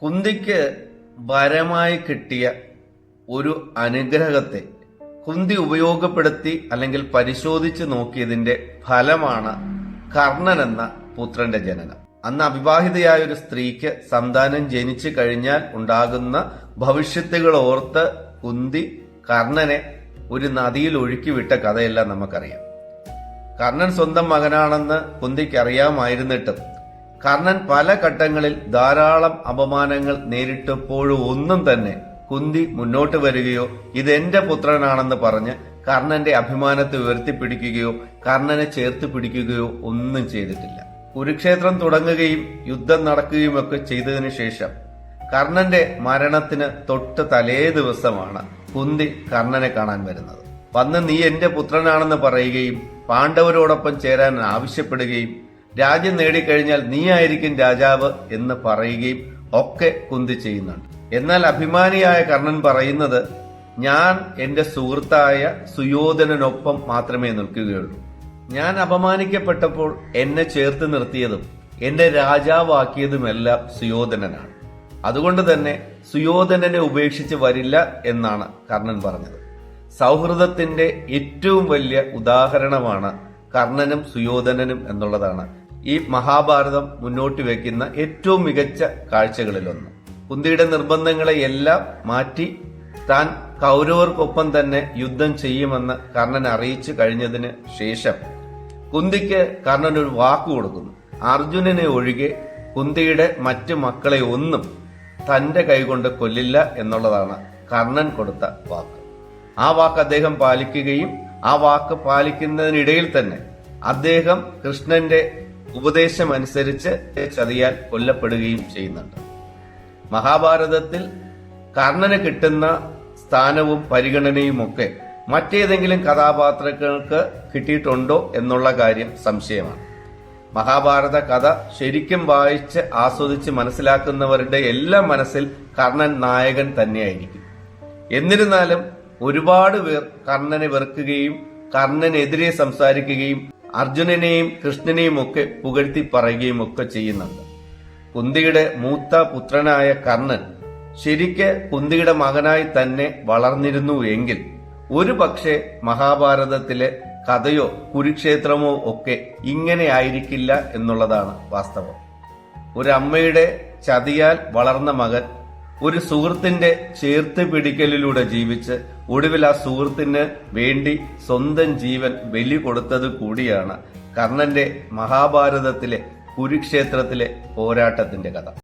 കുന്തിക്ക് വരമായി കിട്ടിയ ഒരു അനുഗ്രഹത്തെ കുന്തി ഉപയോഗപ്പെടുത്തി അല്ലെങ്കിൽ പരിശോധിച്ച് നോക്കിയതിന്റെ ഫലമാണ് കർണൻ എന്ന പുത്രന്റെ ജനനം. അന്ന് അവിവാഹിതയായ ഒരു സ്ത്രീക്ക് സന്താനം ജനിച്ചു കഴിഞ്ഞാൽ ഉണ്ടാകുന്ന ഭവിഷ്യത്തുകൾ ഓർത്ത് കുന്തി കർണനെ ഒരു നദിയിൽ ഒഴുക്കിവിട്ട കഥയെല്ലാം നമുക്കറിയാം. കർണൻ സ്വന്തം മകനാണെന്ന് കുന്തിക്ക് അറിയാമായിരുന്നിട്ടും കർണൻ പല ഘട്ടങ്ങളിൽ ധാരാളം അപമാനങ്ങൾ നേരിട്ടപ്പോഴും ഒന്നും തന്നെ കുന്തി മുന്നോട്ട് വരികയോ ഇതെന്റെ പുത്രനാണെന്ന് പറഞ്ഞ് കർണന്റെ അഭിമാനത്തെ ഉയർത്തിപ്പിടിക്കുകയോ കർണനെ ചേർത്ത് പിടിക്കുകയോ ഒന്നും ചെയ്തിട്ടില്ല. കുരുക്ഷേത്രം തുടങ്ങുകയും യുദ്ധം നടക്കുകയും ഒക്കെ ചെയ്തതിനു ശേഷം കർണന്റെ മരണത്തിന് തൊട്ട് തലേ ദിവസമാണ് കുന്തി കർണനെ കാണാൻ വരുന്നത്. വന്ന് നീ എന്റെ പുത്രനാണെന്ന് പറയുകയും പാണ്ഡവരോടൊപ്പം ചേരാൻ ആവശ്യപ്പെടുകയും രാജ്യം നേടിക്കഴിഞ്ഞാൽ നീ ആയിരിക്കും രാജാവ് എന്ന് പറയുകയും ഒക്കെ കുന്തി ചെയ്യുന്നുണ്ട്. എന്നാൽ അഭിമാനിയായ കർണൻ പറയുന്നത് ഞാൻ എന്റെ സുഹൃത്തായ സുയോധനനൊപ്പം മാത്രമേ നിൽക്കുകയുള്ളൂ. ഞാൻ അപമാനിക്കപ്പെട്ടപ്പോൾ എന്നെ ചേർത്ത് നിർത്തിയതും എന്നെ രാജാവാക്കിയതുമെല്ലാം സുയോധനനാണ്. അതുകൊണ്ട് തന്നെ സുയോധനനെ ഉപേക്ഷിച്ച് വരില്ല എന്നാണ് കർണൻ പറഞ്ഞത്. സൗഹൃദത്തിന്റെ ഏറ്റവും വലിയ ഉദാഹരണമാണ് കർണനും സുയോധനനും എന്നുള്ളതാണ് ഈ മഹാഭാരതം മുന്നോട്ട് വെക്കുന്ന ഏറ്റവും മികച്ച കാഴ്ചകളിലൊന്ന്. കുന്തിയുടെ നിർബന്ധങ്ങളെ എല്ലാം മാറ്റി താൻ കൗരവർക്കൊപ്പം തന്നെ യുദ്ധം ചെയ്യുമെന്ന് കർണൻ അറിയിച്ചു കഴിഞ്ഞതിന് ശേഷം കുന്തിക്ക് കർണൻ ഒരു വാക്ക് കൊടുക്കുന്നു. അർജുനനെ ഒഴികെ കുന്തിയുടെ മറ്റു മക്കളെ ഒന്നും തന്റെ കൈകൊണ്ട് കൊല്ലില്ല എന്നുള്ളതാണ് കർണൻ കൊടുത്ത വാക്ക്. ആ വാക്ക് അദ്ദേഹം പാലിക്കുകയും ആ വാക്ക് പാലിക്കുന്നതിനിടയിൽ തന്നെ അദ്ദേഹം കൃഷ്ണന്റെ ഉപദേശമനുസരിച്ച് ചതിയാൽ കൊല്ലപ്പെടുകയും ചെയ്യുന്നുണ്ട്. മഹാഭാരതത്തിൽ കർണന് കിട്ടുന്ന സ്ഥാനവും പരിഗണനയും ഒക്കെ മറ്റേതെങ്കിലും കഥാപാത്രങ്ങൾക്ക് കിട്ടിയിട്ടുണ്ടോ എന്നുള്ള കാര്യം സംശയമാണ്. മഹാഭാരത കഥ ശരിക്കും വായിച്ച് ആസ്വദിച്ച് മനസ്സിലാക്കുന്നവരുടെ എല്ലാം മനസ്സിൽ കർണൻ നായകൻ തന്നെയായിരിക്കും. എന്നിരുന്നാലും ഒരുപാട് പേർ കർണനെ വെറുക്കുകയും കർണനെതിരെ സംസാരിക്കുകയും അർജുനനെയും കൃഷ്ണനെയും ഒക്കെ പുകഴ്ത്തി പറയുകയും ഒക്കെ ചെയ്യുന്നുണ്ട്. കുന്തിയുടെ മൂത്ത പുത്രനായ കർണൻ ശരിക്ക് കുന്തിയുടെ മകനായി തന്നെ വളർന്നിരുന്നു എങ്കിൽ ഒരു പക്ഷേ മഹാഭാരതത്തിലെ കഥയോ കുരുക്ഷേത്രമോ ഒക്കെ ഇങ്ങനെ ആയിരിക്കില്ല എന്നുള്ളതാണ് വാസ്തവം. ഒരമ്മയുടെ ചതിയാൽ വളർന്ന മകൻ ഒരു സുഹൃത്തിന്റെ ചേർത്ത് പിടിക്കലിലൂടെ ജീവിച്ച് ഒടുവിൽ ആ സുഹൃത്തിന് വേണ്ടി സ്വന്തം ജീവൻ ബലി കൊടുത്തത് കൂടിയാണ് കർണന്റെ മഹാഭാരതത്തിലെ കുരുക്ഷേത്രത്തിലെ പോരാട്ടത്തിന്റെ കഥ.